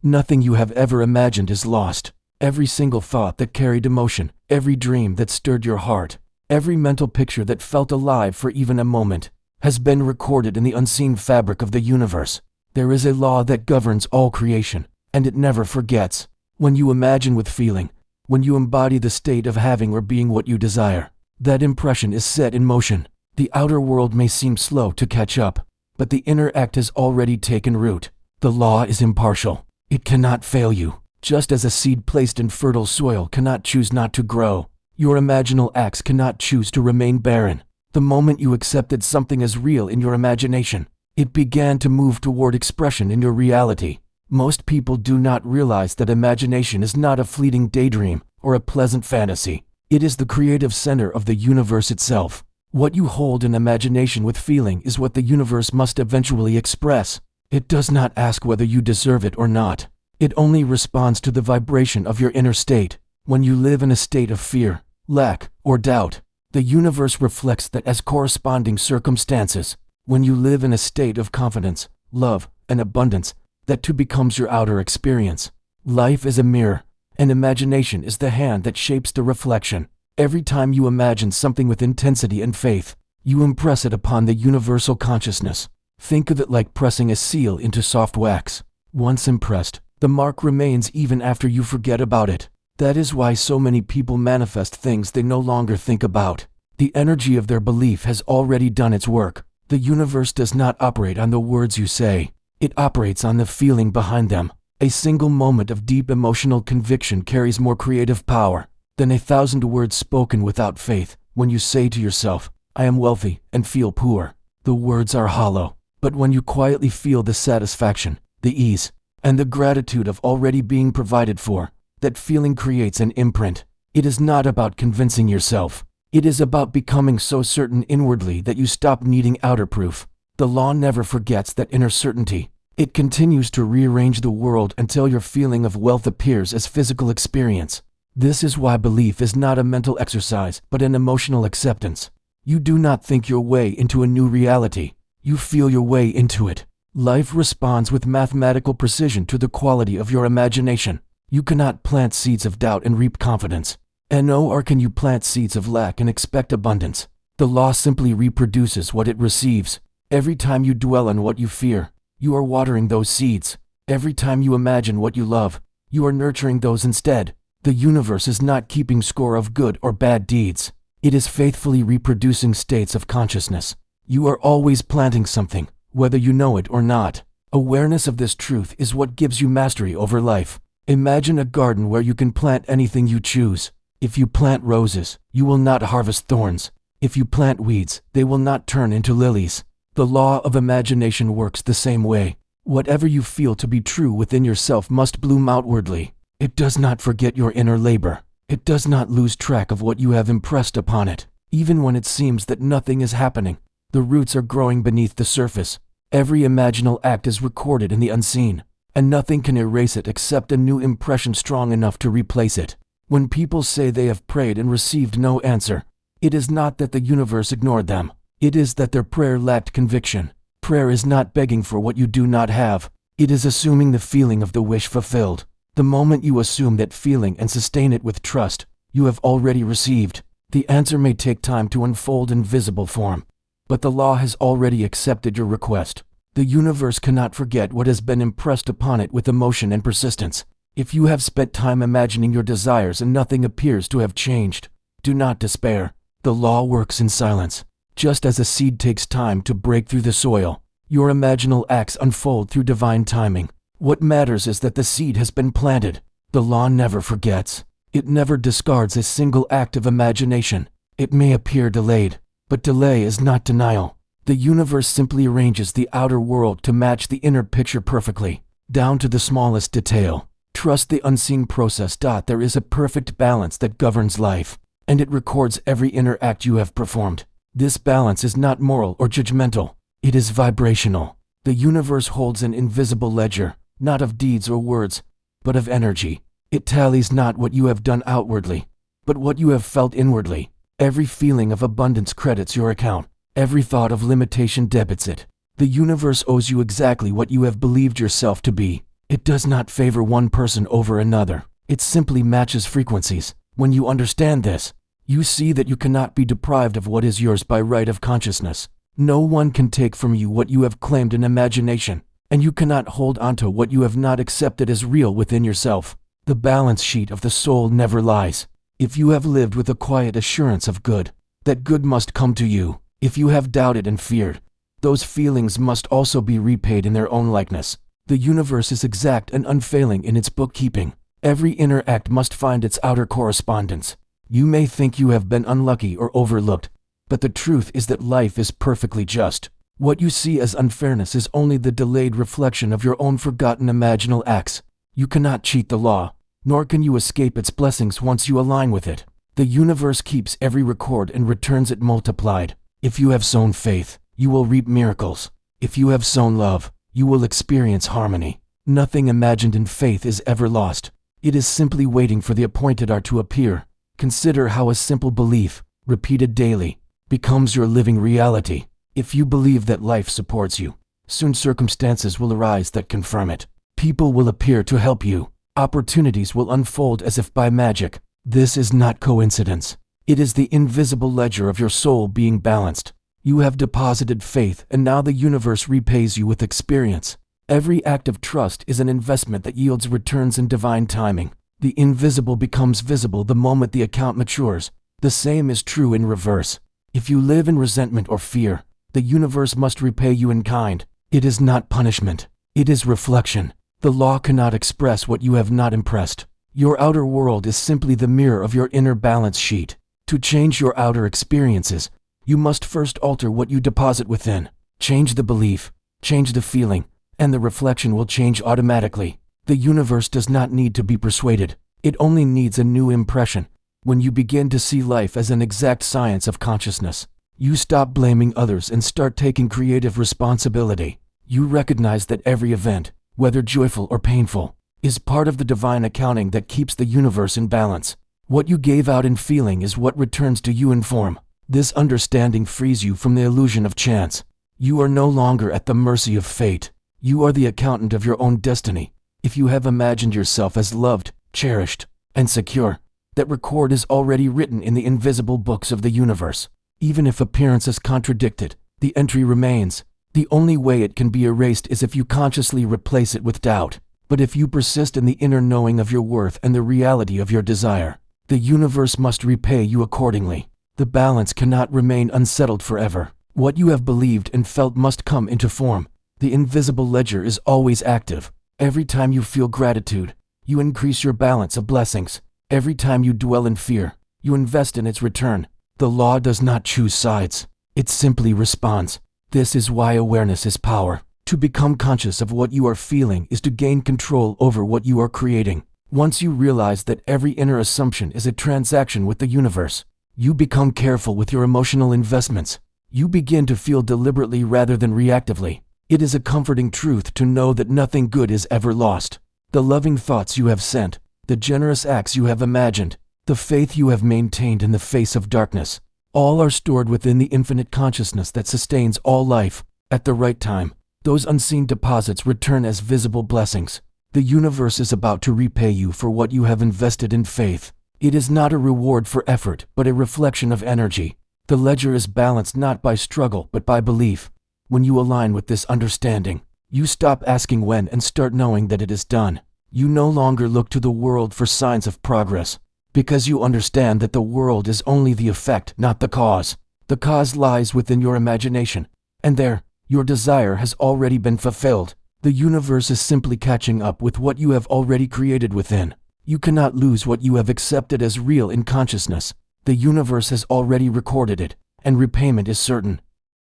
Nothing you have ever imagined is lost. Every single thought that carried emotion, every dream that stirred your heart, every mental picture that felt alive for even a moment, has been recorded in the unseen fabric of the universe. There is a law that governs all creation, and it never forgets. When you imagine with feeling, when you embody the state of having or being what you desire, that impression is set in motion. The outer world may seem slow to catch up, but the inner act has already taken root. The law is impartial. It cannot fail you. Just as a seed placed in fertile soil cannot choose not to grow, your imaginal acts cannot choose to remain barren. The moment you accepted something as real in your imagination, it began to move toward expression in your reality. Most people do not realize that imagination is not a fleeting daydream or a pleasant fantasy. It is the creative center of the universe itself. What you hold in imagination with feeling is what the universe must eventually express. It does not ask whether you deserve it or not. It only responds to the vibration of your inner state. When you live in a state of fear, lack, or doubt, the universe reflects that as corresponding circumstances. When you live in a state of confidence, love, and abundance, that too becomes your outer experience. Life is a mirror, and imagination is the hand that shapes the reflection. Every time you imagine something with intensity and faith, you impress it upon the universal consciousness. Think of it like pressing a seal into soft wax. Once impressed, the mark remains even after you forget about it. That is why so many people manifest things they no longer think about. The energy of their belief has already done its work. The universe does not operate on the words you say. It operates on the feeling behind them. A single moment of deep emotional conviction carries more creative power than 1,000 words spoken without faith. When you say to yourself, "I am wealthy," and feel poor, the words are hollow. But when you quietly feel the satisfaction, the ease, and the gratitude of already being provided for, that feeling creates an imprint. It is not about convincing yourself. It is about becoming so certain inwardly that you stop needing outer proof. The law never forgets that inner certainty. It continues to rearrange the world until your feeling of wealth appears as physical experience. This is why belief is not a mental exercise, but an emotional acceptance. You do not think your way into a new reality. You feel your way into it. Life responds with mathematical precision to the quality of your imagination. You cannot plant seeds of doubt and reap confidence. Nor can you plant seeds of lack and expect abundance. The law simply reproduces what it receives. Every time you dwell on what you fear, you are watering those seeds. Every time you imagine what you love, you are nurturing those instead. The universe is not keeping score of good or bad deeds. It is faithfully reproducing states of consciousness. You are always planting something, whether you know it or not. Awareness of this truth is what gives you mastery over life. Imagine a garden where you can plant anything you choose. If you plant roses, you will not harvest thorns. If you plant weeds, they will not turn into lilies. The law of imagination works the same way. Whatever you feel to be true within yourself must bloom outwardly. It does not forget your inner labor. It does not lose track of what you have impressed upon it. Even when it seems that nothing is happening, the roots are growing beneath the surface. Every imaginal act is recorded in the unseen, and nothing can erase it except a new impression strong enough to replace it. When people say they have prayed and received no answer, it is not that the universe ignored them. It is that their prayer lacked conviction. Prayer is not begging for what you do not have. It is assuming the feeling of the wish fulfilled. The moment you assume that feeling and sustain it with trust, you have already received. The answer may take time to unfold in visible form, but the law has already accepted your request. The universe cannot forget what has been impressed upon it with emotion and persistence. If you have spent time imagining your desires and nothing appears to have changed, do not despair. The law works in silence. Just as a seed takes time to break through the soil, your imaginal acts unfold through divine timing. What matters is that the seed has been planted. The law never forgets. It never discards a single act of imagination. It may appear delayed, but delay is not denial. The universe simply arranges the outer world to match the inner picture perfectly, down to the smallest detail. Trust the unseen process. There is a perfect balance that governs life, and it records every inner act you have performed. This balance is not moral or judgmental. It is vibrational. The universe holds an invisible ledger, not of deeds or words, but of energy. It tallies not what you have done outwardly, but what you have felt inwardly. Every feeling of abundance credits your account. Every thought of limitation debits it. The universe owes you exactly what you have believed yourself to be. It does not favor one person over another. It simply matches frequencies. When you understand this, you see that you cannot be deprived of what is yours by right of consciousness. No one can take from you what you have claimed in imagination, and you cannot hold onto what you have not accepted as real within yourself. The balance sheet of the soul never lies. If you have lived with a quiet assurance of good, that good must come to you. If you have doubted and feared, those feelings must also be repaid in their own likeness. The universe is exact and unfailing in its bookkeeping. Every inner act must find its outer correspondence. You may think you have been unlucky or overlooked, but the truth is that life is perfectly just. What you see as unfairness is only the delayed reflection of your own forgotten imaginal acts. You cannot cheat the law, nor can you escape its blessings once you align with it. The universe keeps every record and returns it multiplied. If you have sown faith, you will reap miracles. If you have sown love, you will experience harmony. Nothing imagined in faith is ever lost. It is simply waiting for the appointed hour to appear. Consider how a simple belief, repeated daily, becomes your living reality. If you believe that life supports you, soon circumstances will arise that confirm it. People will appear to help you. Opportunities will unfold as if by magic. This is not coincidence. It is the invisible ledger of your soul being balanced. You have deposited faith, and now the universe repays you with experience. Every act of trust is an investment that yields returns in divine timing. The invisible becomes visible the moment the account matures. The same is true in reverse. If you live in resentment or fear, the universe must repay you in kind. It is not punishment. It is reflection. The law cannot express what you have not impressed. Your outer world is simply the mirror of your inner balance sheet. To change your outer experiences, you must first alter what you deposit within. Change the belief, change the feeling, and the reflection will change automatically. The universe does not need to be persuaded. It only needs a new impression. When you begin to see life as an exact science of consciousness, you stop blaming others and start taking creative responsibility. You recognize that every event, whether joyful or painful, is part of the divine accounting that keeps the universe in balance. What you gave out in feeling is what returns to you in form. This understanding frees you from the illusion of chance. You are no longer at the mercy of fate. You are the accountant of your own destiny. If you have imagined yourself as loved, cherished, and secure, that record is already written in the invisible books of the universe. Even if appearances contradict it, the entry remains. The only way it can be erased is if you consciously replace it with doubt. But if you persist in the inner knowing of your worth and the reality of your desire, the universe must repay you accordingly. The balance cannot remain unsettled forever. What you have believed and felt must come into form. The invisible ledger is always active. Every time you feel gratitude, you increase your balance of blessings. Every time you dwell in fear, you invest in its return. The law does not choose sides. It simply responds. This is why awareness is power. To become conscious of what you are feeling is to gain control over what you are creating. Once you realize that every inner assumption is a transaction with the universe, you become careful with your emotional investments. You begin to feel deliberately rather than reactively. It is a comforting truth to know that nothing good is ever lost. The loving thoughts you have sent, the generous acts you have imagined, the faith you have maintained in the face of darkness, all are stored within the infinite consciousness that sustains all life. At the right time, those unseen deposits return as visible blessings. The universe is about to repay you for what you have invested in faith. It is not a reward for effort, but a reflection of energy. The ledger is balanced not by struggle, but by belief. When you align with this understanding, you stop asking when and start knowing that it is done. You no longer look to the world for signs of progress, because you understand that the world is only the effect, not the cause. The cause lies within your imagination, and there, your desire has already been fulfilled. The universe is simply catching up with what you have already created within. You cannot lose what you have accepted as real in consciousness. The universe has already recorded it, and repayment is certain.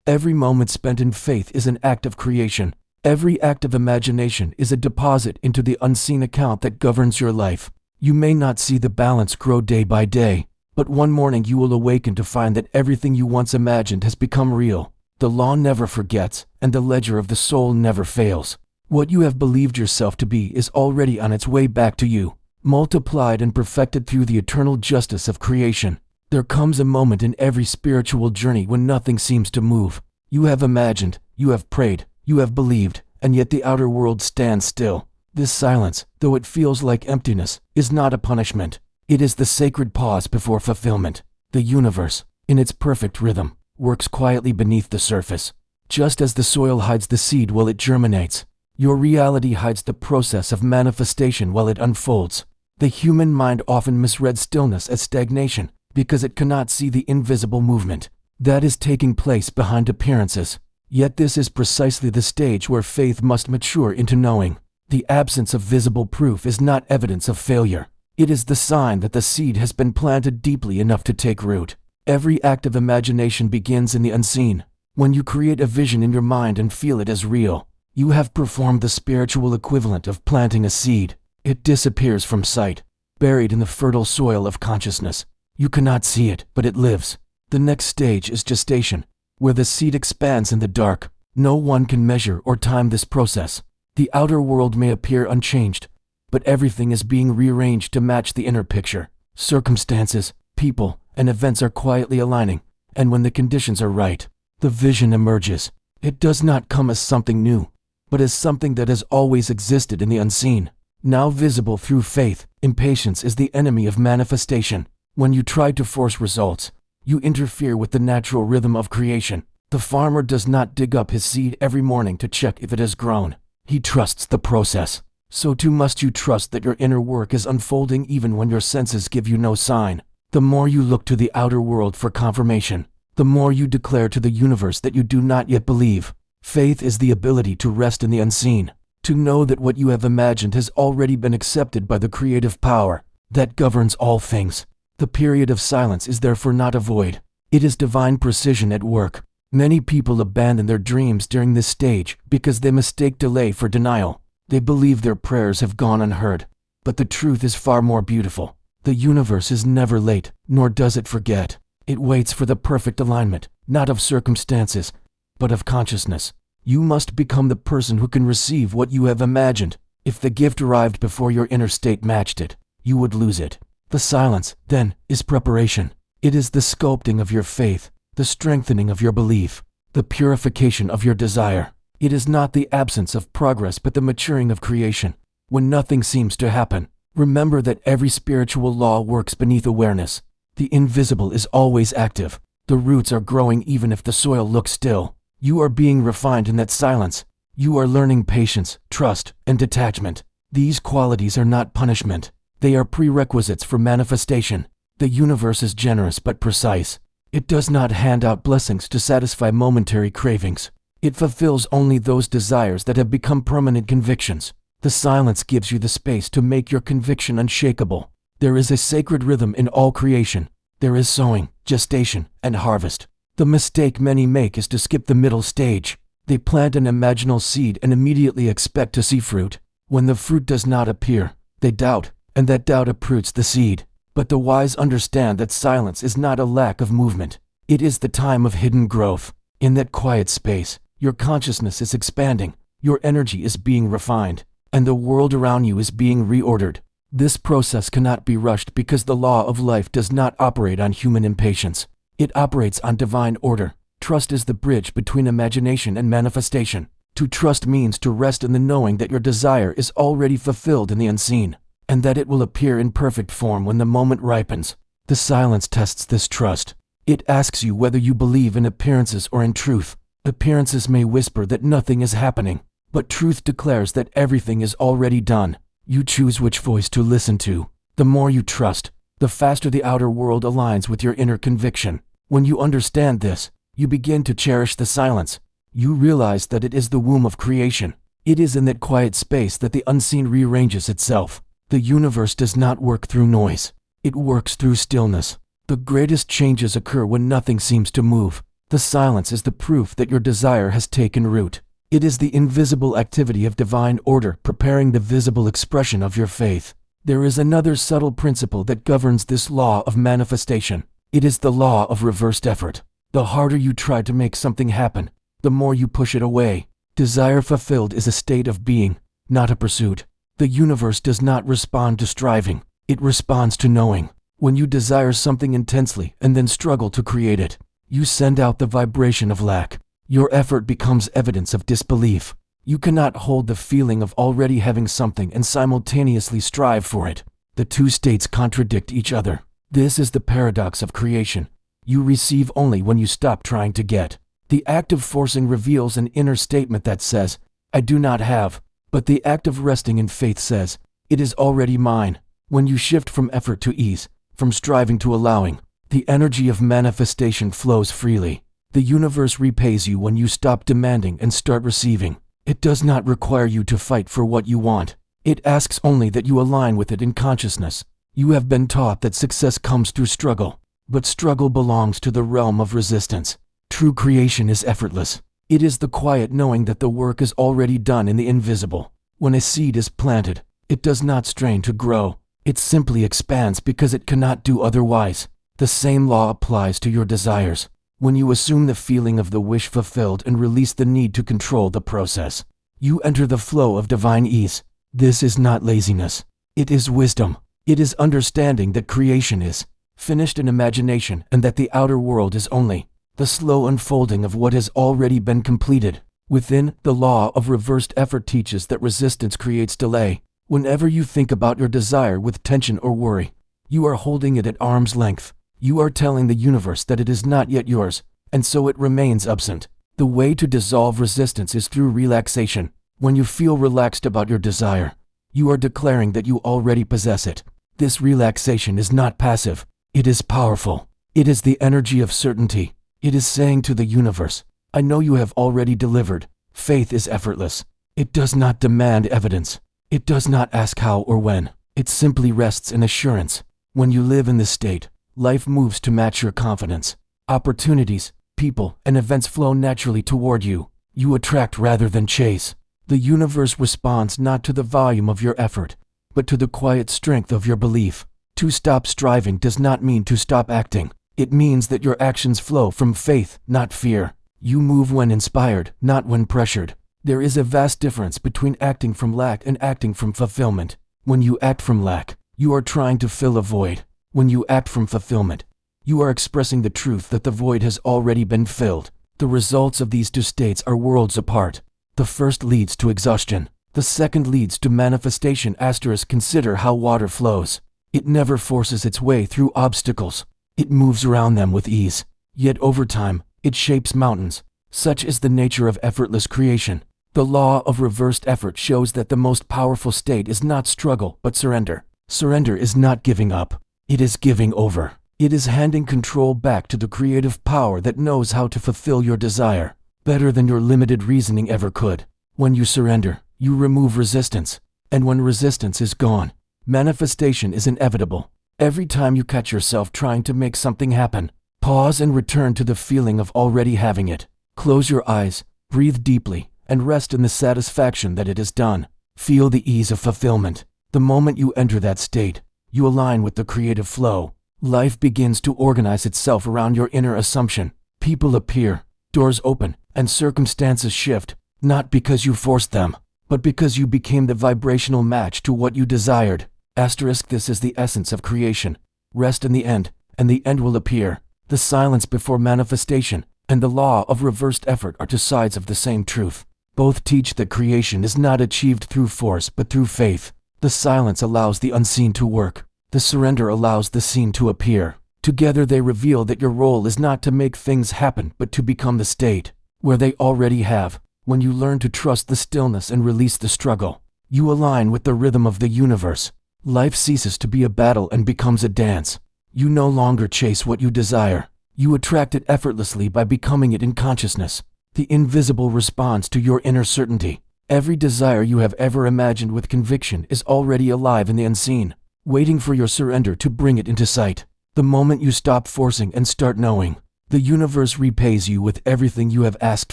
Every moment spent in faith is an act of creation. Every act of imagination is a deposit into the unseen account that governs your life. You may not see the balance grow day by day, but one morning you will awaken to find that everything you once imagined has become real. The law never forgets, and the ledger of the soul never fails. What you have believed yourself to be is already on its way back to you, multiplied and perfected through the eternal justice of creation. There comes a moment in every spiritual journey when nothing seems to move. You have imagined, you have prayed, you have believed, and yet the outer world stands still. This silence, though it feels like emptiness, is not a punishment. It is the sacred pause before fulfillment. The universe, in its perfect rhythm, works quietly beneath the surface. Just as the soil hides the seed while it germinates, your reality hides the process of manifestation while it unfolds. The human mind often misread stillness as stagnation because it cannot see the invisible movement that is taking place behind appearances. Yet this is precisely the stage where faith must mature into knowing. The absence of visible proof is not evidence of failure. It is the sign that the seed has been planted deeply enough to take root. Every act of imagination begins in the unseen. When you create a vision in your mind and feel it as real, you have performed the spiritual equivalent of planting a seed. It disappears from sight, buried in the fertile soil of consciousness. You cannot see it, but it lives. The next stage is gestation, where the seed expands in the dark. No one can measure or time this process. The outer world may appear unchanged, but everything is being rearranged to match the inner picture. Circumstances, people, and events are quietly aligning, and when the conditions are right, the vision emerges. It does not come as something new, but as something that has always existed in the unseen. Now visible through faith, impatience is the enemy of manifestation. When you try to force results, you interfere with the natural rhythm of creation. The farmer does not dig up his seed every morning to check if it has grown. He trusts the process. So too must you trust that your inner work is unfolding even when your senses give you no sign. The more you look to the outer world for confirmation, the more you declare to the universe that you do not yet believe. Faith is the ability to rest in the unseen, to know that what you have imagined has already been accepted by the creative power that governs all things. The period of silence is therefore not a void. It is divine precision at work. Many people abandon their dreams during this stage because they mistake delay for denial. They believe their prayers have gone unheard. But the truth is far more beautiful. The universe is never late, nor does it forget. It waits for the perfect alignment, not of circumstances, but of consciousness. You must become the person who can receive what you have imagined. If the gift arrived before your inner state matched it, you would lose it. The silence, then, is preparation. It is the sculpting of your faith, the strengthening of your belief, the purification of your desire. It is not the absence of progress but the maturing of creation. When nothing seems to happen, remember that every spiritual law works beneath awareness. The invisible is always active. The roots are growing even if the soil looks still. You are being refined in that silence. You are learning patience, trust, and detachment. These qualities are not punishment. They are prerequisites for manifestation. The universe is generous but precise. It does not hand out blessings to satisfy momentary cravings. It fulfills only those desires that have become permanent convictions. The silence gives you the space to make your conviction unshakable. There is a sacred rhythm in all creation. There is sowing, gestation, and harvest. The mistake many make is to skip the middle stage. They plant an imaginal seed and immediately expect to see fruit. When the fruit does not appear, they doubt, and that doubt uproots the seed. But the wise understand that silence is not a lack of movement. It is the time of hidden growth. In that quiet space, your consciousness is expanding, your energy is being refined, and the world around you is being reordered. This process cannot be rushed because the law of life does not operate on human impatience. It operates on divine order. Trust is the bridge between imagination and manifestation. To trust means to rest in the knowing that your desire is already fulfilled in the unseen, and that it will appear in perfect form when the moment ripens. The silence tests this trust. It asks you whether you believe in appearances or in truth. Appearances may whisper that nothing is happening, but truth declares that everything is already done. You choose which voice to listen to. The more you trust, the faster the outer world aligns with your inner conviction. When you understand this, you begin to cherish the silence. You realize that it is the womb of creation. It is in that quiet space that the unseen rearranges itself. The universe does not work through noise. It works through stillness. The greatest changes occur when nothing seems to move. The silence is the proof that your desire has taken root. It is the invisible activity of divine order preparing the visible expression of your faith. There is another subtle principle that governs this law of manifestation. It is the law of reversed effort. The harder you try to make something happen, the more you push it away. Desire fulfilled is a state of being, not a pursuit. The universe does not respond to striving. It responds to knowing. When you desire something intensely and then struggle to create it, you send out the vibration of lack. Your effort becomes evidence of disbelief. You cannot hold the feeling of already having something and simultaneously strive for it. The two states contradict each other. This is the paradox of creation. You receive only when you stop trying to get. The act of forcing reveals an inner statement that says, I do not have, but the act of resting in faith says, it is already mine. When you shift from effort to ease, from striving to allowing, the energy of manifestation flows freely. The universe repays you when you stop demanding and start receiving. It does not require you to fight for what you want. It asks only that you align with it in consciousness. You have been taught that success comes through struggle, but struggle belongs to the realm of resistance. True creation is effortless. It is the quiet knowing that the work is already done in the invisible. When a seed is planted, it does not strain to grow. It simply expands because it cannot do otherwise. The same law applies to your desires. When you assume the feeling of the wish fulfilled and release the need to control the process, you enter the flow of divine ease. This is not laziness. It is wisdom. It is understanding that creation is finished in imagination and that the outer world is only the slow unfolding of what has already been completed. Within, the law of reversed effort teaches that resistance creates delay. Whenever you think about your desire with tension or worry, you are holding it at arm's length. You are telling the universe that it is not yet yours, and so it remains absent. The way to dissolve resistance is through relaxation. When you feel relaxed about your desire, you are declaring that you already possess it. This relaxation is not passive. It is powerful. It is the energy of certainty. It is saying to the universe, I know you have already delivered. Faith is effortless. It does not demand evidence. It does not ask how or when. It simply rests in assurance. When you live in this state, life moves to match your confidence. Opportunities, people, and events flow naturally toward you. You attract rather than chase. The universe responds not to the volume of your effort, but to the quiet strength of your belief. To stop striving does not mean to stop acting. It means that your actions flow from faith, not fear. You move when inspired, not when pressured. There is a vast difference between acting from lack and acting from fulfillment. When you act from lack, you are trying to fill a void. When you act from fulfillment, you are expressing the truth that the void has already been filled. The results of these two states are worlds apart. The first leads to exhaustion. The second leads to manifestation. Consider how water flows. It never forces its way through obstacles. It moves around them with ease. Yet over time, it shapes mountains. Such is the nature of effortless creation. The law of reversed effort shows that the most powerful state is not struggle, but surrender. Surrender is not giving up. It is giving over. It is handing control back to the creative power that knows how to fulfill your desire better than your limited reasoning ever could. When you surrender, you remove resistance. And when resistance is gone, manifestation is inevitable. Every time you catch yourself trying to make something happen, pause and return to the feeling of already having it. Close your eyes, breathe deeply, and rest in the satisfaction that it is done. Feel the ease of fulfillment. The moment you enter that state, you align with the creative flow. Life begins to organize itself around your inner assumption. People appear, doors open, and circumstances shift, not because you forced them, but because you became the vibrational match to what you desired. This is the essence of creation. Rest in the end, and the end will appear. The silence before manifestation and the law of reversed effort are two sides of the same truth. Both teach that creation is not achieved through force but through faith. The silence allows the unseen to work. The surrender allows the seen to appear. Together they reveal that your role is not to make things happen but to become the state where they already have. When you learn to trust the stillness and release the struggle, you align with the rhythm of the universe. Life ceases to be a battle and becomes a dance. You no longer chase what you desire. You attract it effortlessly by becoming it in consciousness. The invisible responds to your inner certainty. Every desire you have ever imagined with conviction is already alive in the unseen, waiting for your surrender to bring it into sight. The moment you stop forcing and start knowing, the universe repays you with everything you have asked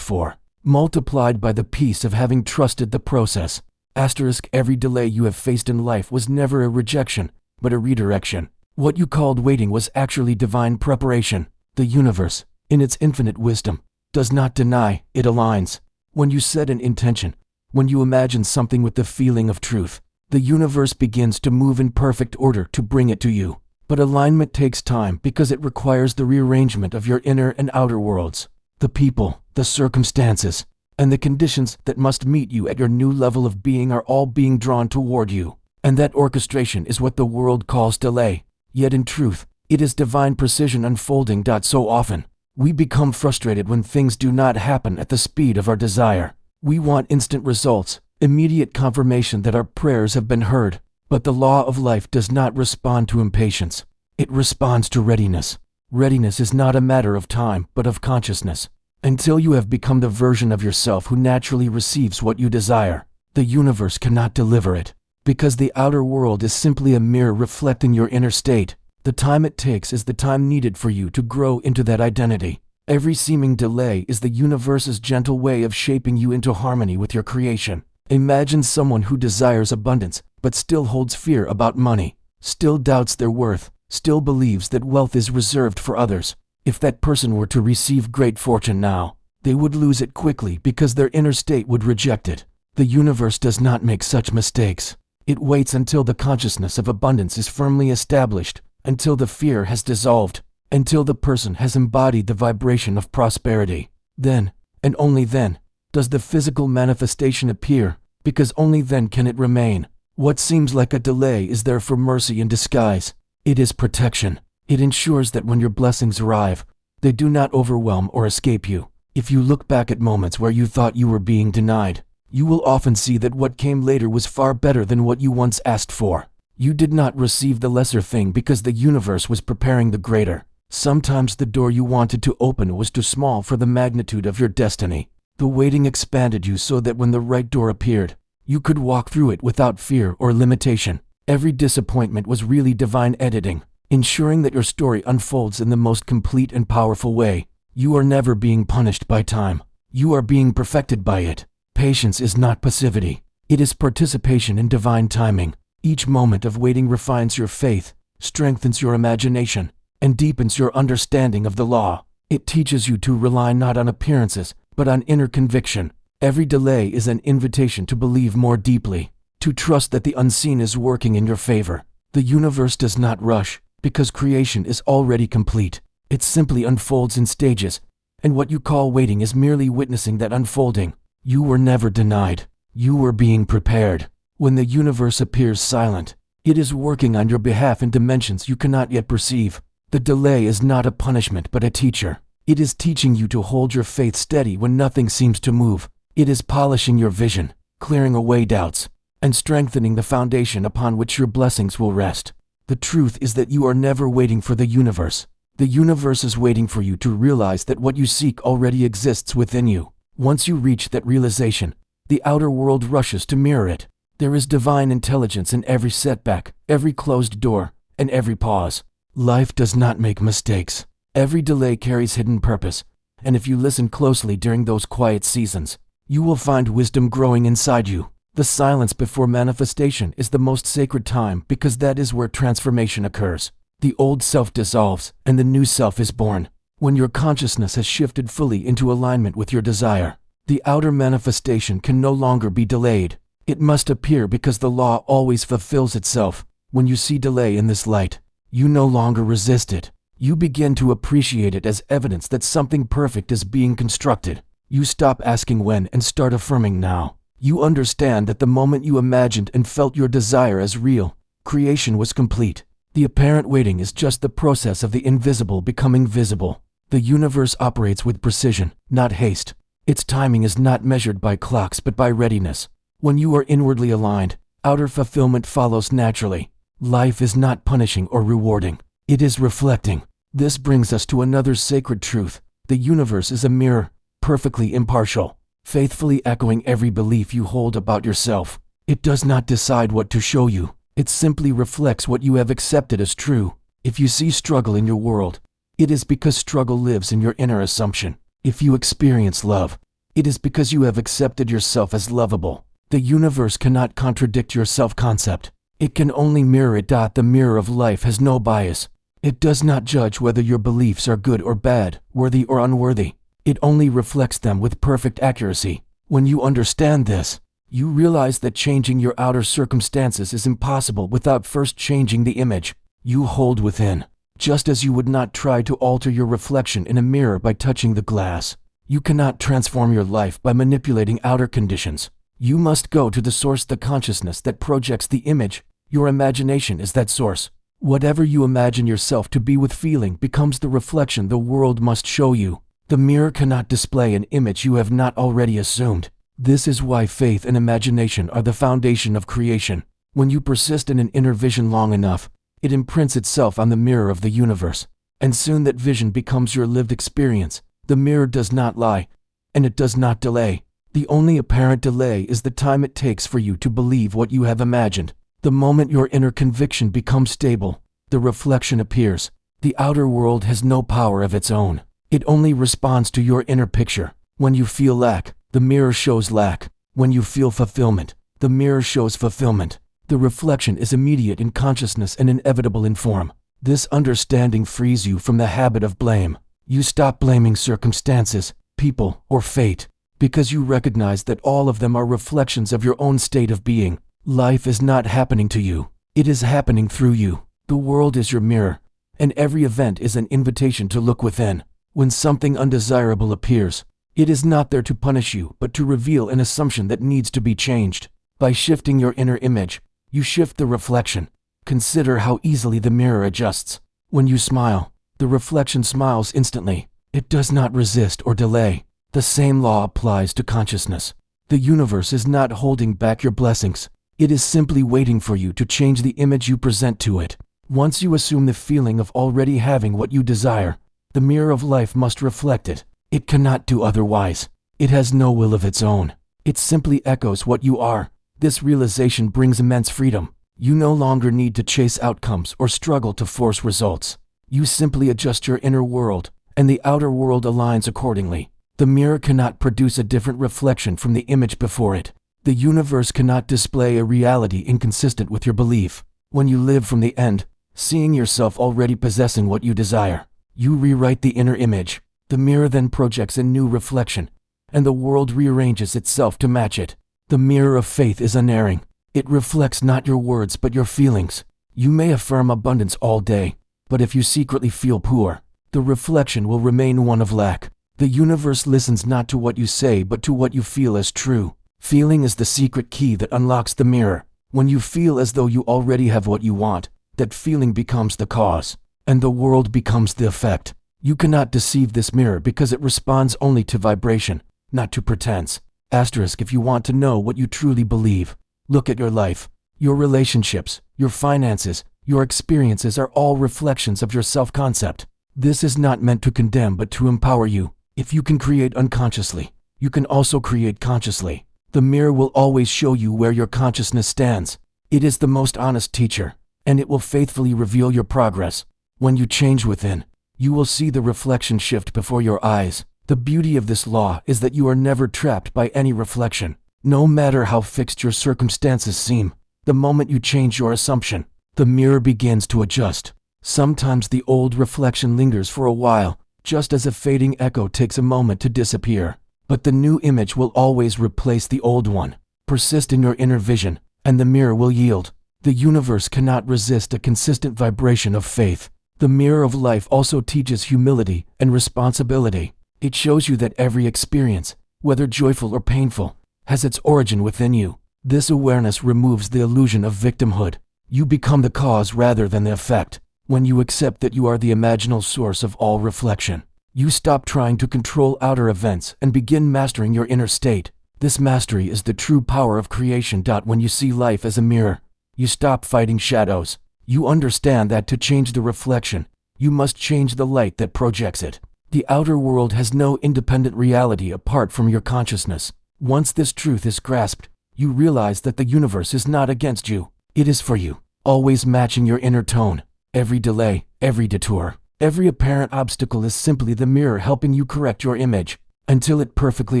for, multiplied by the peace of having trusted the process. Every delay you have faced in life was never a rejection, but a redirection. What you called waiting was actually divine preparation. The universe, in its infinite wisdom, does not deny, it aligns. When you set an intention, when you imagine something with the feeling of truth, the universe begins to move in perfect order to bring it to you. But alignment takes time because it requires the rearrangement of your inner and outer worlds. The people, the circumstances, and the conditions that must meet you at your new level of being are all being drawn toward you. And that orchestration is what the world calls delay. Yet in truth, it is divine precision unfolding. So often, we become frustrated when things do not happen at the speed of our desire. We want instant results, immediate confirmation that our prayers have been heard. But the law of life does not respond to impatience. It responds to readiness. Readiness is not a matter of time, but of consciousness. Until you have become the version of yourself who naturally receives what you desire, the universe cannot deliver it. Because the outer world is simply a mirror reflecting your inner state, the time it takes is the time needed for you to grow into that identity. Every seeming delay is the universe's gentle way of shaping you into harmony with your creation. Imagine someone who desires abundance, but still holds fear about money, still doubts their worth, still believes that wealth is reserved for others. If that person were to receive great fortune now, they would lose it quickly because their inner state would reject it. The universe does not make such mistakes. It waits until the consciousness of abundance is firmly established, until the fear has dissolved, until the person has embodied the vibration of prosperity. Then, and only then, does the physical manifestation appear, because only then can it remain. What seems like a delay is there for mercy in disguise. It is protection. It ensures that when your blessings arrive, they do not overwhelm or escape you. If you look back at moments where you thought you were being denied, you will often see that what came later was far better than what you once asked for. You did not receive the lesser thing because the universe was preparing the greater. Sometimes the door you wanted to open was too small for the magnitude of your destiny. The waiting expanded you so that when the right door appeared, you could walk through it without fear or limitation. Every disappointment was really divine editing, ensuring that your story unfolds in the most complete and powerful way. You are never being punished by time. You are being perfected by it. Patience is not passivity. It is participation in divine timing. Each moment of waiting refines your faith, strengthens your imagination, and deepens your understanding of the law. It teaches you to rely not on appearances, but on inner conviction. Every delay is an invitation to believe more deeply, to trust that the unseen is working in your favor. The universe does not rush, because creation is already complete. It simply unfolds in stages, and what you call waiting is merely witnessing that unfolding. You were never denied. You were being prepared. When the universe appears silent, it is working on your behalf in dimensions you cannot yet perceive. The delay is not a punishment but a teacher. It is teaching you to hold your faith steady when nothing seems to move. It is polishing your vision, clearing away doubts, and strengthening the foundation upon which your blessings will rest. The truth is that you are never waiting for the universe. The universe is waiting for you to realize that what you seek already exists within you. Once you reach that realization, the outer world rushes to mirror it. There is divine intelligence in every setback, every closed door, and every pause. Life does not make mistakes. Every delay carries hidden purpose, and if you listen closely during those quiet seasons, you will find wisdom growing inside you. The silence before manifestation is the most sacred time because that is where transformation occurs. The old self dissolves, and the new self is born. When your consciousness has shifted fully into alignment with your desire, the outer manifestation can no longer be delayed. It must appear because the law always fulfills itself. When you see delay in this light, you no longer resist it. You begin to appreciate it as evidence that something perfect is being constructed. You stop asking when and start affirming now. You understand that the moment you imagined and felt your desire as real, creation was complete. The apparent waiting is just the process of the invisible becoming visible. The universe operates with precision, not haste. Its timing is not measured by clocks but by readiness. When you are inwardly aligned, outer fulfillment follows naturally. Life is not punishing or rewarding. It is reflecting. This brings us to another sacred truth. The universe is a mirror, perfectly impartial, faithfully echoing every belief you hold about yourself. It does not decide what to show you. It simply reflects what you have accepted as true. If you see struggle in your world, it is because struggle lives in your inner assumption. If you experience love, it is because you have accepted yourself as lovable. The universe cannot contradict your self-concept. It can only mirror it. The mirror of life has no bias. It does not judge whether your beliefs are good or bad, worthy or unworthy. It only reflects them with perfect accuracy. When you understand this, you realize that changing your outer circumstances is impossible without first changing the image you hold within. Just as you would not try to alter your reflection in a mirror by touching the glass, You cannot transform your life by manipulating outer conditions. You must go to the source, the consciousness that projects the image. Your imagination is that source. Whatever you imagine yourself to be with feeling becomes the reflection the world must show you. The mirror cannot display an image you have not already assumed. This is why faith and imagination are the foundation of creation. When you persist in an inner vision long enough, it imprints itself on the mirror of the universe. And soon that vision becomes your lived experience. The mirror does not lie, and it does not delay. The only apparent delay is the time it takes for you to believe what you have imagined. The moment your inner conviction becomes stable, the reflection appears. The outer world has no power of its own. It only responds to your inner picture. When you feel lack, the mirror shows lack. When you feel fulfillment, the mirror shows fulfillment. The reflection is immediate in consciousness and inevitable in form. This understanding frees you from the habit of blame. You stop blaming circumstances, people, or fate, because you recognize that all of them are reflections of your own state of being. Life is not happening to you. It is happening through you. The world is your mirror, and every event is an invitation to look within. When something undesirable appears, it is not there to punish you, but to reveal an assumption that needs to be changed. By shifting your inner image, you shift the reflection. Consider how easily the mirror adjusts. When you smile, the reflection smiles instantly. It does not resist or delay. The same law applies to consciousness. The universe is not holding back your blessings. It is simply waiting for you to change the image you present to it. Once you assume the feeling of already having what you desire, the mirror of life must reflect it. It cannot do otherwise. It has no will of its own. It simply echoes what you are. This realization brings immense freedom. You no longer need to chase outcomes or struggle to force results. You simply adjust your inner world, and the outer world aligns accordingly. The mirror cannot produce a different reflection from the image before it. The universe cannot display a reality inconsistent with your belief. When you live from the end, seeing yourself already possessing what you desire, you rewrite the inner image. The mirror then projects a new reflection, and the world rearranges itself to match it. The mirror of faith is unerring. It reflects not your words but your feelings. You may affirm abundance all day, but if you secretly feel poor, the reflection will remain one of lack. The universe listens not to what you say but to what you feel as true. Feeling is the secret key that unlocks the mirror. When you feel as though you already have what you want, that feeling becomes the cause, and the world becomes the effect. You cannot deceive this mirror because it responds only to vibration, not to pretense. If you want to know what you truly believe, look at your life. Your relationships, your finances, your experiences are all reflections of your self-concept. This is not meant to condemn but to empower you. If you can create unconsciously, you can also create consciously. The mirror will always show you where your consciousness stands. It is the most honest teacher, and it will faithfully reveal your progress. When you change within, you will see the reflection shift before your eyes. The beauty of this law is that you are never trapped by any reflection. No matter how fixed your circumstances seem, the moment you change your assumption, the mirror begins to adjust. Sometimes the old reflection lingers for a while, just as a fading echo takes a moment to disappear. But the new image will always replace the old one. Persist in your inner vision, and the mirror will yield. The universe cannot resist a consistent vibration of faith. The mirror of life also teaches humility and responsibility. It shows you that every experience, whether joyful or painful, has its origin within you. This awareness removes the illusion of victimhood. You become the cause rather than the effect. When you accept that you are the imaginal source of all reflection, you stop trying to control outer events and begin mastering your inner state. This mastery is the true power of creation. When you see life as a mirror, you stop fighting shadows. You understand that to change the reflection, you must change the light that projects it. The outer world has no independent reality apart from your consciousness. Once this truth is grasped, you realize that the universe is not against you. It is for you, always matching your inner tone. Every delay, every detour, every apparent obstacle is simply the mirror helping you correct your image, until it perfectly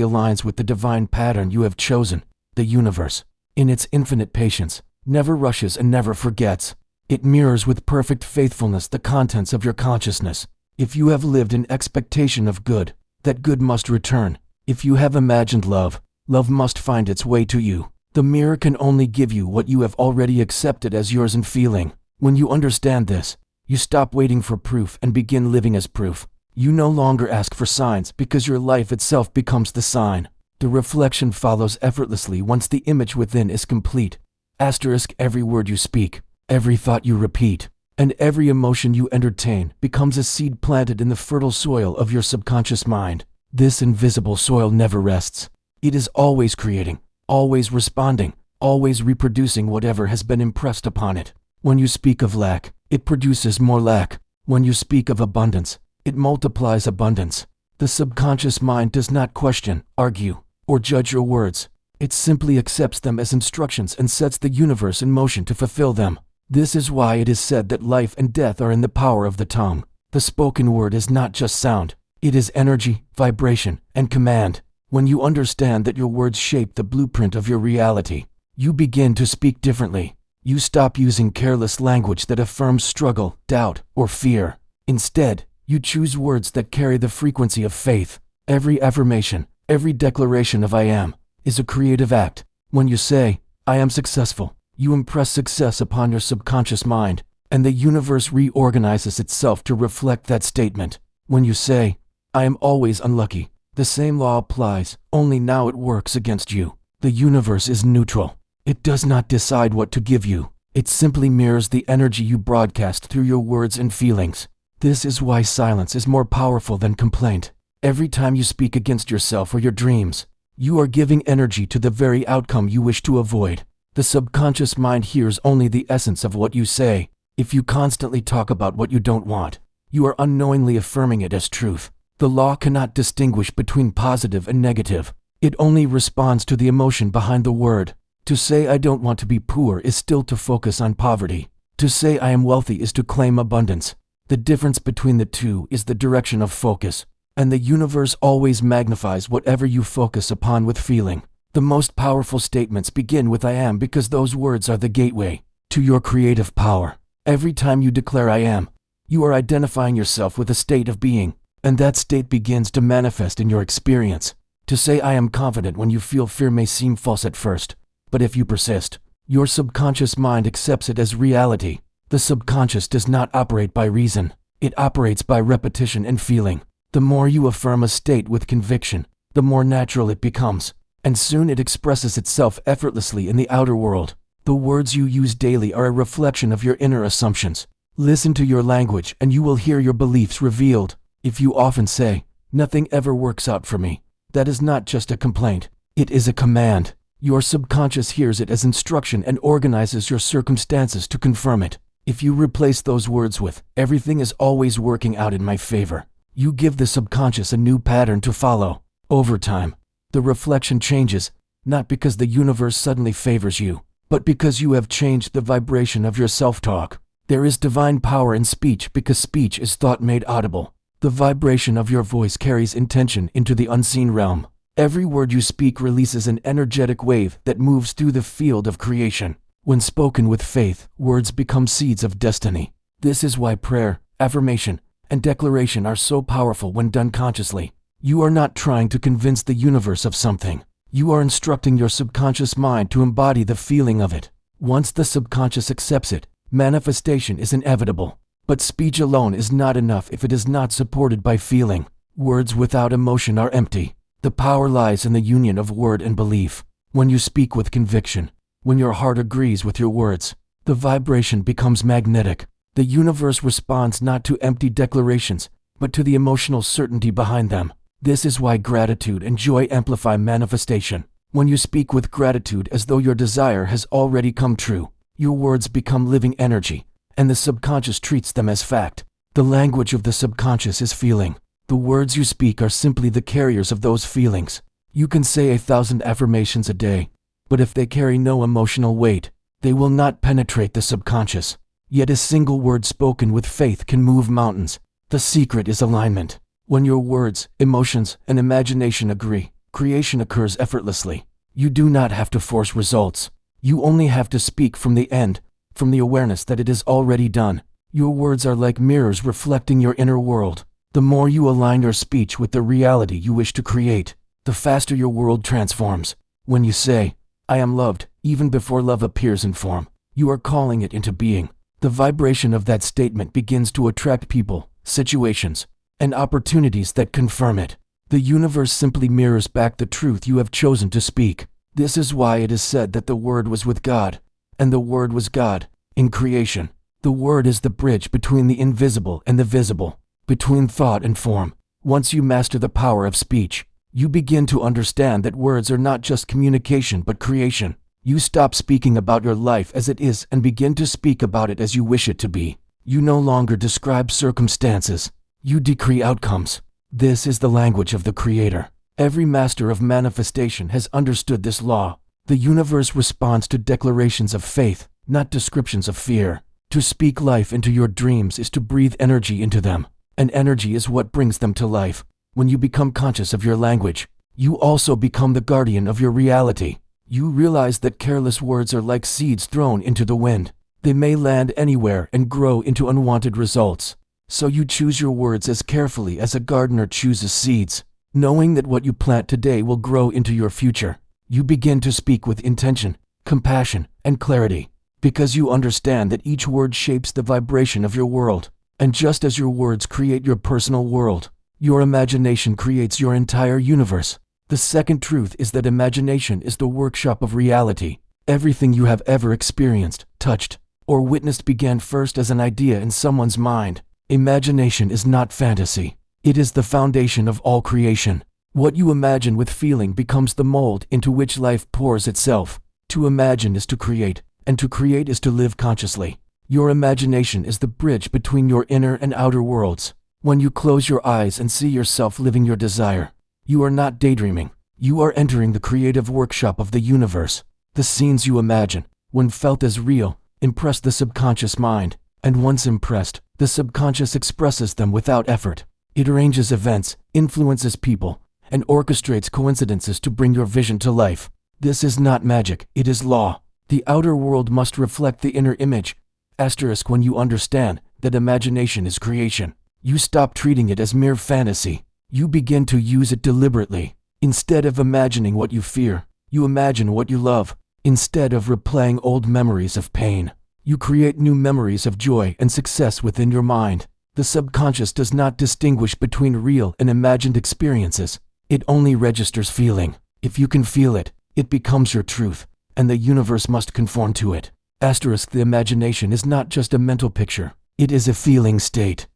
aligns with the divine pattern you have chosen. The universe, in its infinite patience, never rushes and never forgets. It mirrors with perfect faithfulness the contents of your consciousness. If you have lived in expectation of good, that good must return. If you have imagined love, love must find its way to you. The mirror can only give you what you have already accepted as yours in feeling. When you understand this, you stop waiting for proof and begin living as proof. You no longer ask for signs because your life itself becomes the sign. The reflection follows effortlessly once the image within is complete. Asterisk every word you speak, every thought you repeat, and every emotion you entertain becomes a seed planted in the fertile soil of your subconscious mind. This invisible soil never rests. It is always creating, always responding, always reproducing whatever has been impressed upon it. When you speak of lack, it produces more lack. When you speak of abundance, it multiplies abundance. The subconscious mind does not question, argue, or judge your words. It simply accepts them as instructions and sets the universe in motion to fulfill them. This is why it is said that life and death are in the power of the tongue. The spoken word is not just sound. It is energy, vibration, and command. When you understand that your words shape the blueprint of your reality, you begin to speak differently. You stop using careless language that affirms struggle, doubt, or fear. Instead, you choose words that carry the frequency of faith. Every affirmation, every declaration of I am, is a creative act. When you say, I am successful, you impress success upon your subconscious mind, and the universe reorganizes itself to reflect that statement. When you say, I am always unlucky, the same law applies, only now it works against you. The universe is neutral. It does not decide what to give you. It simply mirrors the energy you broadcast through your words and feelings. This is why silence is more powerful than complaint. Every time you speak against yourself or your dreams, you are giving energy to the very outcome you wish to avoid. The subconscious mind hears only the essence of what you say. If you constantly talk about what you don't want, you are unknowingly affirming it as truth. The law cannot distinguish between positive and negative. It only responds to the emotion behind the word. To say I don't want to be poor is still to focus on poverty. To say I am wealthy is to claim abundance. The difference between the two is the direction of focus, and the universe always magnifies whatever you focus upon with feeling. The most powerful statements begin with I am because those words are the gateway to your creative power. Every time you declare I am, you are identifying yourself with a state of being, and that state begins to manifest in your experience. To say I am confident when you feel fear may seem false at first, but if you persist, your subconscious mind accepts it as reality. The subconscious does not operate by reason. It operates by repetition and feeling. The more you affirm a state with conviction, the more natural it becomes, and soon it expresses itself effortlessly in the outer world. The words you use daily are a reflection of your inner assumptions. Listen to your language and you will hear your beliefs revealed. If you often say, nothing ever works out for me, that is not just a complaint. It is a command. Your subconscious hears it as instruction and organizes your circumstances to confirm it. If you replace those words with, everything is always working out in my favor, you give the subconscious a new pattern to follow. Over time, the reflection changes, not because the universe suddenly favors you, but because you have changed the vibration of your self-talk. There is divine power in speech because speech is thought made audible. The vibration of your voice carries intention into the unseen realm. Every word you speak releases an energetic wave that moves through the field of creation. When spoken with faith, words become seeds of destiny. This is why prayer, affirmation, and declaration are so powerful when done consciously. You are not trying to convince the universe of something. You are instructing your subconscious mind to embody the feeling of it. Once the subconscious accepts it, manifestation is inevitable. But speech alone is not enough if it is not supported by feeling. Words without emotion are empty. The power lies in the union of word and belief. When you speak with conviction, when your heart agrees with your words, the vibration becomes magnetic. The universe responds not to empty declarations, but to the emotional certainty behind them. This is why gratitude and joy amplify manifestation. When you speak with gratitude as though your desire has already come true, your words become living energy, and the subconscious treats them as fact. The language of the subconscious is feeling. The words you speak are simply the carriers of those feelings. You can say 1,000 affirmations a day, but if they carry no emotional weight, they will not penetrate the subconscious. Yet a single word spoken with faith can move mountains. The secret is alignment. When your words, emotions, and imagination agree, creation occurs effortlessly. You do not have to force results. You only have to speak from the end, from the awareness that it is already done. Your words are like mirrors reflecting your inner world. The more you align your speech with the reality you wish to create, the faster your world transforms. When you say, I am loved, even before love appears in form, you are calling it into being. The vibration of that statement begins to attract people, situations, and opportunities that confirm it. The universe simply mirrors back the truth you have chosen to speak. This is why it is said that the Word was with God, and the Word was God. In creation, the Word is the bridge between the invisible and the visible, between thought and form. Once you master the power of speech, you begin to understand that words are not just communication but creation. You stop speaking about your life as it is and begin to speak about it as you wish it to be. You no longer describe circumstances. You decree outcomes. This is the language of the Creator. Every master of manifestation has understood this law. The universe responds to declarations of faith, not descriptions of fear. To speak life into your dreams is to breathe energy into them, and energy is what brings them to life. When you become conscious of your language, you also become the guardian of your reality. You realize that careless words are like seeds thrown into the wind. They may land anywhere and grow into unwanted results. So you choose your words as carefully as a gardener chooses seeds. Knowing that what you plant today will grow into your future, you begin to speak with intention, compassion, and clarity, because you understand that each word shapes the vibration of your world. And just as your words create your personal world, your imagination creates your entire universe. The second truth is that imagination is the workshop of reality. Everything you have ever experienced, touched, or witnessed began first as an idea in someone's mind. Imagination is not fantasy. It is the foundation of all creation. What you imagine with feeling becomes the mold into which life pours itself. To imagine is to create, and to create is to live consciously. Your imagination is the bridge between your inner and outer worlds. When you close your eyes and see yourself living your desire, you are not daydreaming. You are entering the creative workshop of the universe. The scenes you imagine, when felt as real, impress the subconscious mind, and once impressed, the subconscious expresses them without effort. It arranges events, influences people, and orchestrates coincidences to bring your vision to life. This is not magic, it is law. The outer world must reflect the inner image. Asterisk when you understand that imagination is creation, you stop treating it as mere fantasy. You begin to use it deliberately. Instead of imagining what you fear, you imagine what you love. Instead of replaying old memories of pain, you create new memories of joy and success within your mind. The subconscious does not distinguish between real and imagined experiences. It only registers feeling. If you can feel it, it becomes your truth, and the universe must conform to it. Asterisk the imagination is not just a mental picture. It is a feeling state.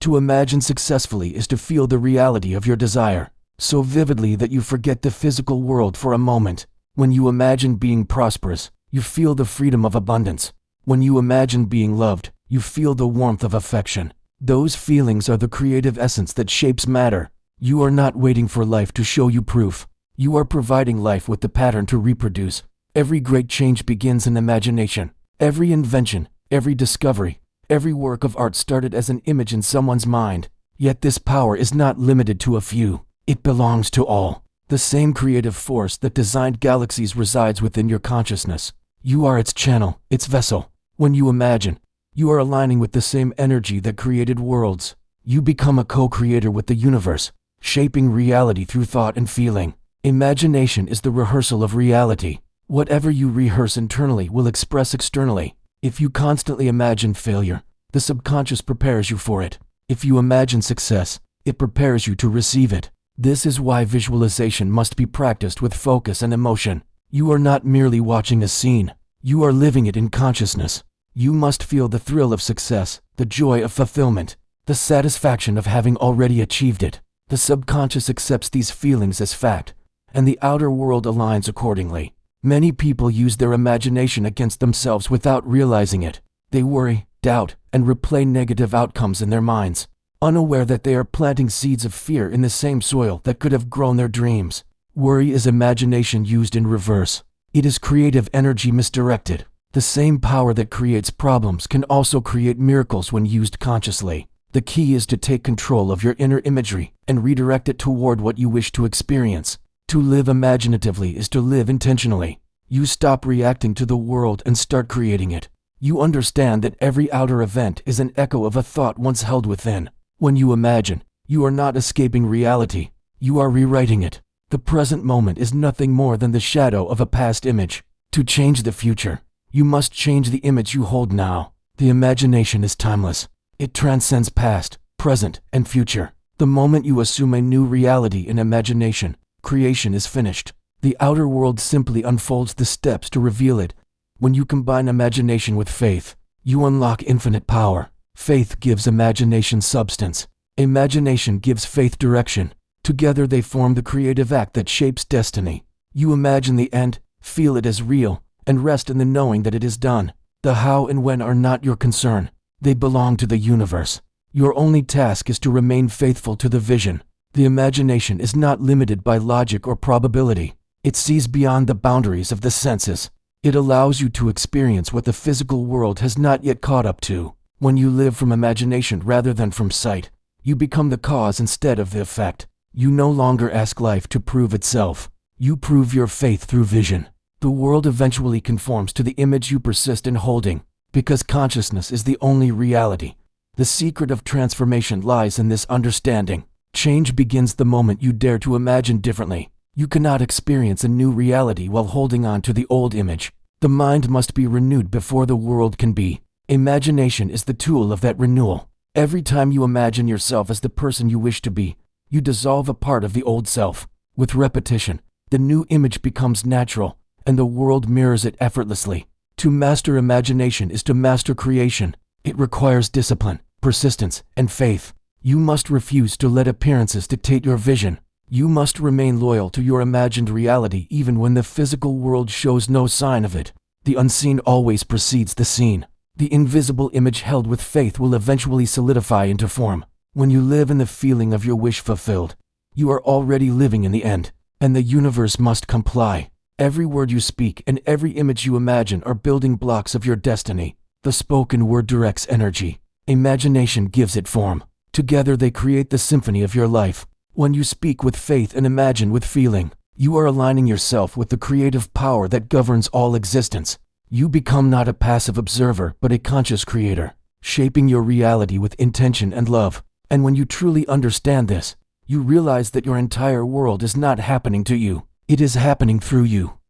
To imagine successfully is to feel the reality of your desire, so vividly that you forget the physical world for a moment. When you imagine being prosperous, you feel the freedom of abundance. When you imagine being loved, you feel the warmth of affection. Those feelings are the creative essence that shapes matter. You are not waiting for life to show you proof. You are providing life with the pattern to reproduce. Every great change begins in imagination. Every invention, every discovery, every work of art started as an image in someone's mind. Yet this power is not limited to a few. It belongs to all. The same creative force that designed galaxies resides within your consciousness. You are its channel, its vessel. When you imagine, you are aligning with the same energy that created worlds. You become a co-creator with the universe, shaping reality through thought and feeling. Imagination is the rehearsal of reality. Whatever you rehearse internally will express externally. If you constantly imagine failure, the subconscious prepares you for it. If you imagine success, it prepares you to receive it. This is why visualization must be practiced with focus and emotion. You are not merely watching a scene. You are living it in consciousness. You must feel the thrill of success, the joy of fulfillment, the satisfaction of having already achieved it. The subconscious accepts these feelings as fact, and the outer world aligns accordingly. Many people use their imagination against themselves without realizing it. They worry, doubt, and replay negative outcomes in their minds, unaware that they are planting seeds of fear in the same soil that could have grown their dreams. Worry is imagination used in reverse. It is creative energy misdirected. The same power that creates problems can also create miracles when used consciously. The key is to take control of your inner imagery and redirect it toward what you wish to experience. To live imaginatively is to live intentionally. You stop reacting to the world and start creating it. You understand that every outer event is an echo of a thought once held within. When you imagine, you are not escaping reality. You are rewriting it. The present moment is nothing more than the shadow of a past image. To change the future, you must change the image you hold now. The imagination is timeless. It transcends past, present, and future. The moment you assume a new reality in imagination, creation is finished. The outer world simply unfolds the steps to reveal it. When you combine imagination with faith, you unlock infinite power. Faith gives imagination substance. Imagination gives faith direction. Together they form the creative act that shapes destiny. You imagine the end, feel it as real, and rest in the knowing that it is done. The how and when are not your concern. They belong to the universe. Your only task is to remain faithful to the vision. The imagination is not limited by logic or probability. It sees beyond the boundaries of the senses. It allows you to experience what the physical world has not yet caught up to. When you live from imagination rather than from sight, you become the cause instead of the effect. You no longer ask life to prove itself. You prove your faith through vision. The world eventually conforms to the image you persist in holding, because consciousness is the only reality. The secret of transformation lies in this understanding. Change begins the moment you dare to imagine differently. You cannot experience a new reality while holding on to the old image. The mind must be renewed before the world can be. Imagination is the tool of that renewal. Every time you imagine yourself as the person you wish to be, you dissolve a part of the old self. With repetition, the new image becomes natural, and the world mirrors it effortlessly. To master imagination is to master creation. It requires discipline, persistence, and faith. You must refuse to let appearances dictate your vision. You must remain loyal to your imagined reality even when the physical world shows no sign of it. The unseen always precedes the seen. The invisible image held with faith will eventually solidify into form. When you live in the feeling of your wish fulfilled, you are already living in the end, and the universe must comply. Every word you speak and every image you imagine are building blocks of your destiny. The spoken word directs energy. Imagination gives it form. Together they create the symphony of your life. When you speak with faith and imagine with feeling, you are aligning yourself with the creative power that governs all existence. You become not a passive observer, but a conscious creator, shaping your reality with intention and love. And when you truly understand this, you realize that your entire world is not happening to you. It is happening through you.